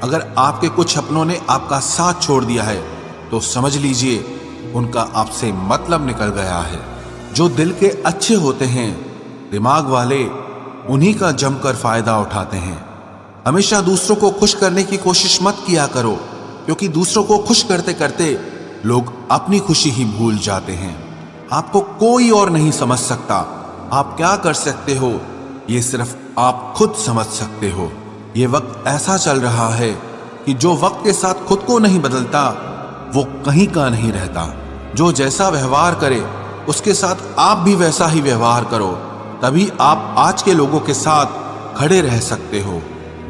अगर आपके कुछ अपनों ने आपका साथ छोड़ दिया है तो समझ लीजिए उनका आपसे मतलब निकल गया है। जो दिल के अच्छे होते हैं, दिमाग वाले, उन्हीं का जमकर फायदा उठाते हैं। हमेशा दूसरों को खुश करने की कोशिश मत किया करो, क्योंकि दूसरों को खुश करते करते लोग अपनी खुशी ही भूल जाते हैं। आपको कोई और नहीं समझ सकता। आप क्या कर सकते हो ये सिर्फ आप खुद समझ सकते हो। ये वक्त ऐसा चल रहा है कि जो वक्त के साथ खुद को नहीं बदलता वो कहीं का नहीं रहता। जो जैसा व्यवहार करे उसके साथ आप भी वैसा ही व्यवहार करो, तभी आप आज के लोगों के साथ खड़े रह सकते हो।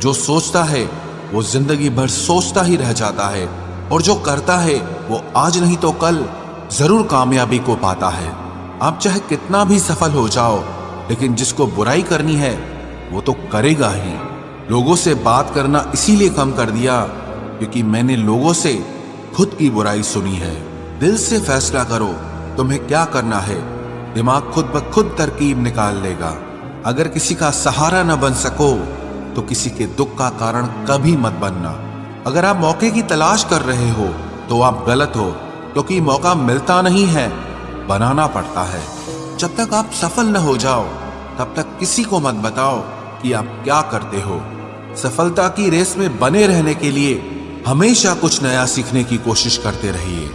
जो सोचता है वो जिंदगी भर सोचता ही रह जाता है, और जो करता है वो आज नहीं तो कल जरूर कामयाबी को पाता है। आप चाहे कितना भी सफल हो जाओ, लेकिन जिसको बुराई करनी है वो तो करेगा ही। लोगों से बात करना इसीलिए कम कर दिया क्योंकि मैंने लोगों से खुद की बुराई सुनी है। दिल से फैसला करो तुम्हें क्या करना है, दिमाग खुद ब खुद तरकीब निकाल लेगा। अगर किसी का सहारा न बन सको तो किसी के दुख का कारण कभी मत बनना। अगर आप मौके की तलाश कर रहे हो तो आप गलत हो, क्योंकि मौका मिलता नहीं है, बनाना पड़ता है। जब तक आप सफल न हो जाओ तब तक किसी को मत बताओ कि आप क्या करते हो। सफलता की रेस में बने रहने के लिए हमेशा कुछ नया सीखने की कोशिश करते रहिए।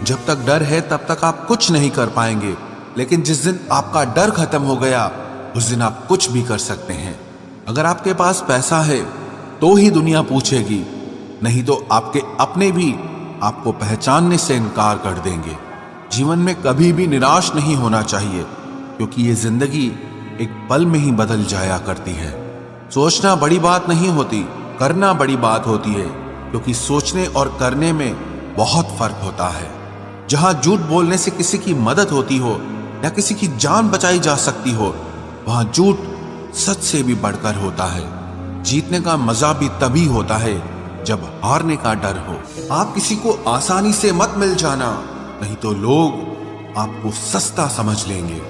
जब तक डर है तब तक आप कुछ नहीं कर पाएंगे, लेकिन जिस दिन आपका डर खत्म हो गया उस दिन आप कुछ भी कर सकते हैं। अगर आपके पास पैसा है तो ही दुनिया पूछेगी, नहीं तो आपके अपने भी आपको पहचानने से इनकार कर देंगे। जीवन में कभी भी निराश नहीं होना चाहिए, क्योंकि ये जिंदगी एक पल में ही बदल जाया करती है। सोचना बड़ी बात नहीं होती, करना बड़ी बात होती है, क्योंकि सोचने और करने में बहुत फर्क होता है। जहां झूठ बोलने से किसी की मदद होती हो या किसी की जान बचाई जा सकती हो, वहां झूठ सच से भी बढ़कर होता है। जीतने का मजा भी तभी होता है जब हारने का डर हो। आप किसी को आसानी से मत मिल जाना, नहीं तो लोग आपको सस्ता समझ लेंगे।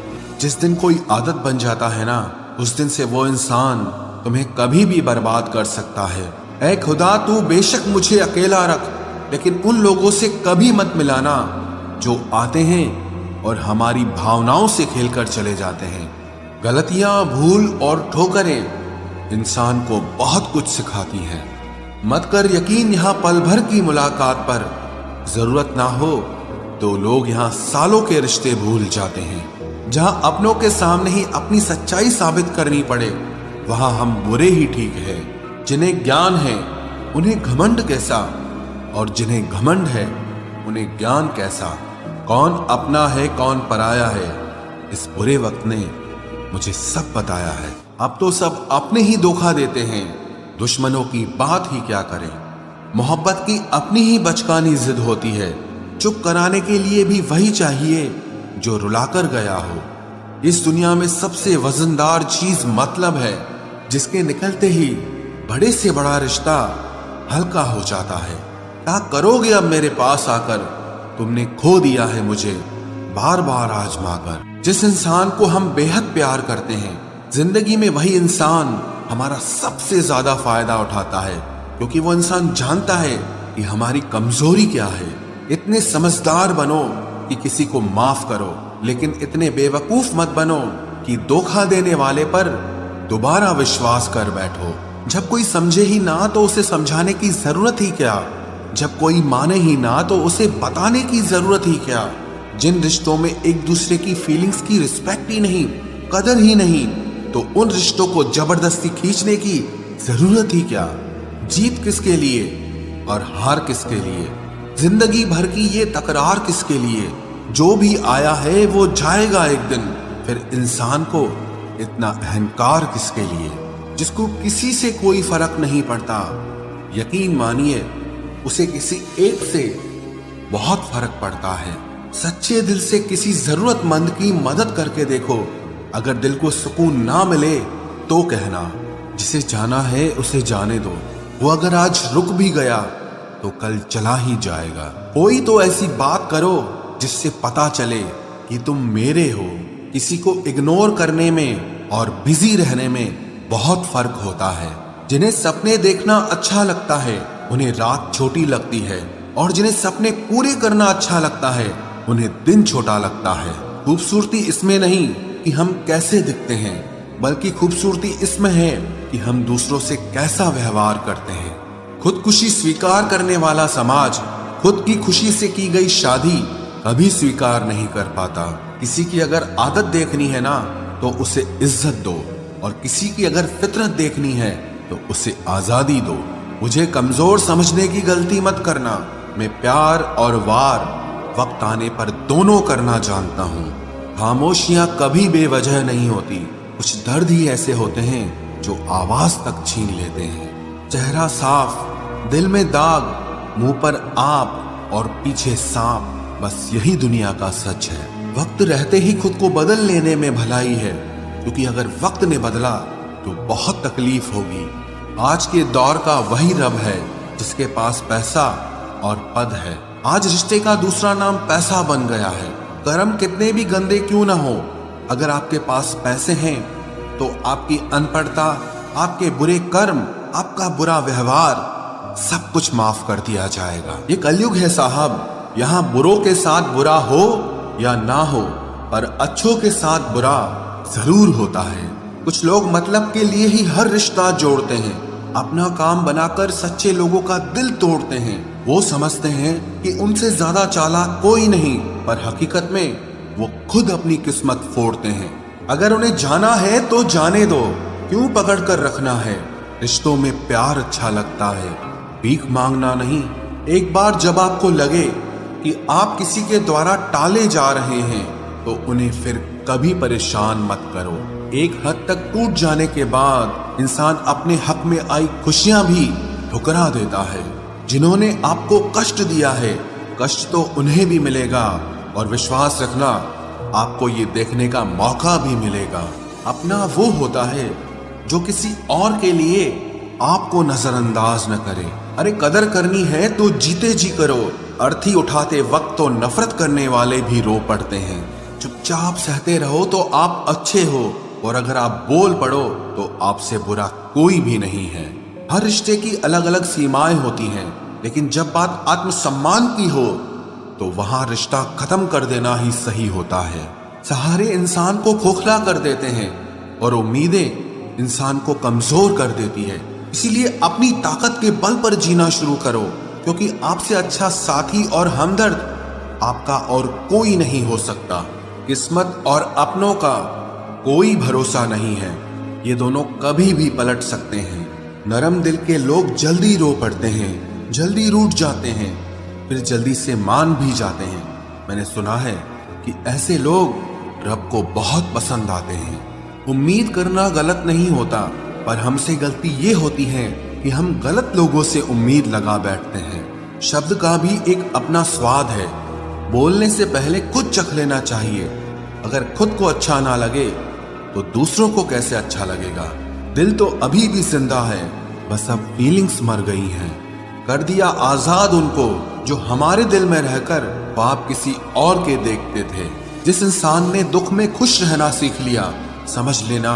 जिस दिन कोई आदत बन जाता है ना, उस दिन से वो इंसान तुम्हें कभी भी बर्बाद कर सकता है। ऐ खुदा, तू बेशक मुझे अकेला रख, लेकिन उन लोगों से कभी मत मिलाना जो आते हैं और हमारी भावनाओं से खेलकर चले जाते हैं। गलतियां, भूल और ठोकरें इंसान को बहुत कुछ सिखाती हैं। मत कर यकीन यहाँ पल भर की मुलाकात पर, जरूरत ना हो तो लोग यहाँ सालों के रिश्ते भूल जाते हैं। जहां अपनों के सामने ही अपनी सच्चाई साबित करनी पड़े, वहां हम बुरे ही ठीक है। जिन्हें ज्ञान है उन्हें घमंड कैसा, और जिन्हें घमंड है उन्हें ज्ञान कैसा। कौन अपना है कौन पराया है, इस बुरे वक्त ने मुझे सब बताया है। अब तो सब अपने ही धोखा देते हैं, दुश्मनों की बात ही क्या करें। मोहब्बत की अपनी ही बचकानी जिद होती है, चुप कराने के लिए भी वही चाहिए जो रुलाकर गया हो। इस दुनिया में सबसे वजनदार चीज मतलब है, जिसके निकलते ही बड़े से बड़ा रिश्ता हल्का हो जाता है। क्या करोगे अब मेरे पास आकर, तुमने खो दिया है मुझे बार बार आजमाकर। जिस इंसान को हम बेहद प्यार करते हैं, जिंदगी में वही इंसान हमारा सबसे ज्यादा फायदा उठाता है, क्योंकि वो इंसान जानता है कि हमारी कमजोरी क्या है। इतने समझदार बनो कि किसी को माफ करो, लेकिन इतने बेवकूफ मत बनो कि धोखा देने वाले पर दोबारा विश्वास कर बैठो। जब कोई समझे ही ना तो उसे समझाने की जरूरत ही क्या, जब कोई माने ही ना तो उसे बताने की जरूरत ही क्या। जिन रिश्तों में एक दूसरे की फीलिंग्स की रिस्पेक्ट ही नहीं, कदर ही नहीं, तो उन रिश्तों को जबरदस्ती खींचने की जरूरत ही क्या। जीत किसके लिए और हार किसके लिए, जिंदगी भर की ये तकरार किसके लिए। जो भी आया है वो जाएगा एक दिन, फिर इंसान को इतना अहंकार किसके लिए, जिसको किसी से कोई फर्क नहीं पड़ता। यकीन मानिए उसे किसी एक से बहुत फर्क पड़ता है। सच्चे दिल से किसी जरूरतमंद की मदद करके देखो। अगर दिल को सुकून ना मिले तो कहना, जिसे जाना है उसे जाने दो। वो अगर आज रुक भी गया तो कल चला ही जाएगा। कोई तो ऐसी बात करो जिससे पता चले कि तुम मेरे हो। किसी को इग्नोर करने में और बिजी रहने में बहुत फर्क होता है। जिन्हें सपने देखना अच्छा लगता है उन्हें रात छोटी लगती है, और जिन्हें सपने पूरे करना अच्छा लगता है उन्हें दिन छोटा लगता है। खूबसूरती इसमें नहीं कि हम कैसे दिखते हैं, बल्कि खूबसूरती इसमें है कि हम दूसरों से कैसा व्यवहार करते हैं। खुदकुशी स्वीकार करने वाला समाज खुद की खुशी से की गई शादी कभी स्वीकार नहीं कर पाता। किसी की अगर आदत देखनी है ना तो उसे इज्जत दो, और किसी की अगर फितरत देखनी है तो उसे आजादी दो। मुझे कमजोर समझने की गलती मत करना। मैं प्यार और वार वक्त आने पर दोनों करना जानता हूँ। खामोशियां कभी बेवजह नहीं होती। कुछ दर्द ही ऐसे होते हैं जो आवाज तक छीन लेते हैं। चेहरा साफ, दिल में दाग, मुंह पर आप और पीछे सांप, बस यही दुनिया का सच है। वक्त रहते ही खुद को बदल लेने में भलाई है, क्योंकि अगर वक्त ने बदला तो बहुत तकलीफ होगी। आज के दौर का वही रब है जिसके पास पैसा और पद है। आज रिश्ते का दूसरा नाम पैसा बन गया है। कर्म कितने भी गंदे क्यों ना हो, अगर आपके पास पैसे हैं तो आपकी अनपढ़ता, आपके बुरे कर्म, आपका बुरा व्यवहार सब कुछ माफ कर दिया जाएगा। ये कलयुग है साहब, यहाँ बुरों के साथ बुरा हो या ना हो, पर अच्छों के साथ बुरा जरूर होता है। कुछ लोग मतलब के लिए ही हर रिश्ता जोड़ते हैं, अपना काम बनाकर सच्चे लोगों का दिल तोड़ते हैं। वो समझते हैं कि उनसे ज्यादा चालाक कोई नहीं, पर हकीकत में वो खुद अपनी किस्मत फोड़ते हैं। अगर उन्हें जाना है तो जाने दो, क्यों पकड़ कर रखना है। रिश्तों में प्यार अच्छा लगता है, भीख मांगना नहीं। एक बार जब आपको लगे कि आप किसी के द्वारा टाले जा रहे हैं तो उन्हें फिर कभी परेशान मत करो। एक हद तक टूट जाने के बाद इंसान अपने हक में आई खुशियां भी ठुकरा देता है। जिन्होंने आपको कष्ट दिया है, कष्ट तो उन्हें भी मिलेगा, और विश्वास रखना आपको ये देखने का मौका भी मिलेगा। अपना वो होता है जो किसी और के लिए आपको नजरअंदाज न करे। अरे कदर करनी है तो जीते जी करो। अर्थी उठाते वक्त तो नफरत करने वाले भी रो पड़ते हैं। चुपचाप सहते रहो तो आप अच्छे हो, और अगर आप बोल पड़ो तो आपसे बुरा कोई भी नहीं है। हर रिश्ते की अलग अलग सीमाएं होती हैं, लेकिन जब बात आत्मसम्मान की हो तो वहां रिश्ता खत्म कर देना ही सही होता है। सहारे इंसान को खोखला कर देते हैं, और उम्मीदें इंसान को कमजोर कर देती है। इसीलिए अपनी ताकत के बल पर जीना शुरू करो, क्योंकि आपसे अच्छा साथी और हमदर्द आपका और कोई नहीं हो सकता। किस्मत और अपनों का कोई भरोसा नहीं है, ये दोनों कभी भी पलट सकते हैं। नरम दिल के लोग जल्दी रो पड़ते हैं, जल्दी रूठ जाते हैं, फिर जल्दी से मान भी जाते हैं। मैंने सुना है कि ऐसे लोग रब को बहुत पसंद आते हैं। उम्मीद करना गलत नहीं होता, पर हमसे गलती ये होती है कि हम गलत लोगों से उम्मीद लगा बैठते हैं। शब्द का भी एक अपना स्वाद है, बोलने से पहले खुद चख लेना चाहिए। अगर खुद को अच्छा ना लगे तो दूसरों को कैसे अच्छा लगेगा। दिल तो अभी भी जिंदा है, बस अब फीलिंग्स मर गई हैं। कर दिया आजाद उनको जो हमारे दिल में रहकर ख्वाब किसी और के देखते थे। जिस इंसान ने दुख में खुश रहना सीख लिया, समझ लेना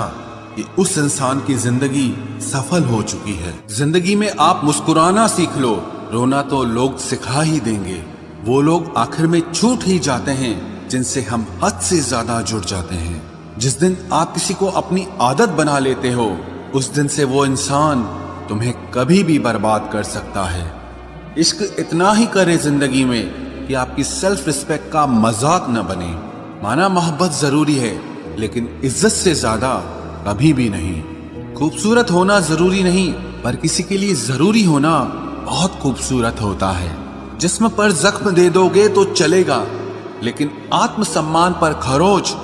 कि उस इंसान की जिंदगी सफल हो चुकी है। जिंदगी में आप मुस्कुराना सीख लो, रोना तो लोग सिखा ही देंगे। वो लोग आखिर में छूट ही जाते हैं जिनसे हम हद से ज्यादा जुड़ जाते हैं। जिस दिन आप किसी को अपनी आदत बना लेते हो, उस दिन से वो इंसान तुम्हें कभी भी बर्बाद कर सकता है। इश्क इतना ही करे जिंदगी में कि आपकी सेल्फ रिस्पेक्ट का मजाक न बने। माना मोहब्बत जरूरी है, लेकिन इज्जत से ज्यादा कभी भी नहीं। खूबसूरत होना जरूरी नहीं, पर किसी के लिए जरूरी होना बहुत खूबसूरत होता है। जिस्म पर जख्म दे दोगे तो चलेगा, लेकिन आत्मसम्मान पर खरोच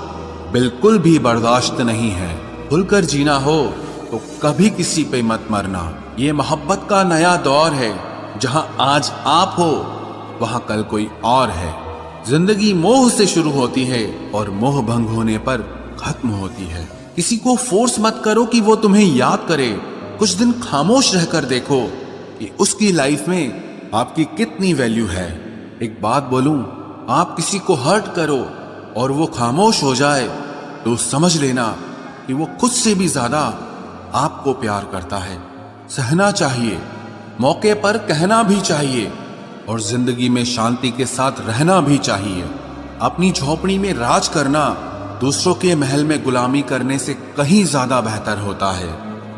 बिल्कुल भी बर्दाश्त नहीं है। खुलकर जीना हो तो कभी किसी पे मत मरना। ये मोहब्बत का नया दौर है, जहां आज आप हो वहां कल कोई और है। जिंदगी मोह से शुरू होती है और मोह भंग होने पर खत्म होती है। किसी को फोर्स मत करो कि वो तुम्हें याद करे। कुछ दिन खामोश रहकर देखो कि उसकी लाइफ में आपकी कितनी वैल्यू है। एक बात बोलूं, आप किसी को हर्ट करो और वो खामोश हो जाए तो समझ लेना कि वो खुद से भी ज्यादा आपको प्यार करता है। सहना चाहिए, मौके पर कहना भी चाहिए और जिंदगी में शांति के साथ रहना भी चाहिए। अपनी झोपड़ी में राज करना दूसरों के महल में गुलामी करने से कहीं ज्यादा बेहतर होता है।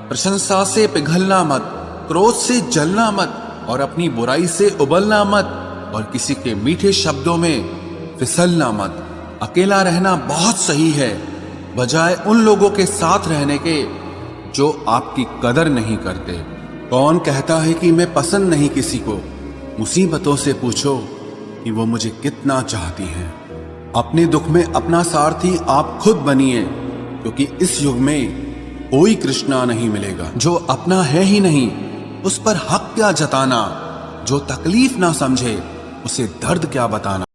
प्रशंसा से पिघलना मत, क्रोध से जलना मत और अपनी बुराई से उबलना मत और किसी के मीठे शब्दों में फिसलना मत। अकेला रहना बहुत सही है, बजाय उन लोगों के साथ रहने के जो आपकी कदर नहीं करते। कौन कहता है कि मैं पसंद नहीं किसी को? मुसीबतों से पूछो कि वो मुझे कितना चाहती हैं। अपने दुख में अपना सारथी आप खुद बनिए, क्योंकि इस युग में कोई कृष्णा नहीं मिलेगा। जो अपना है ही नहीं उस पर हक क्या जताना, जो तकलीफ ना समझे उसे दर्द क्या बताना।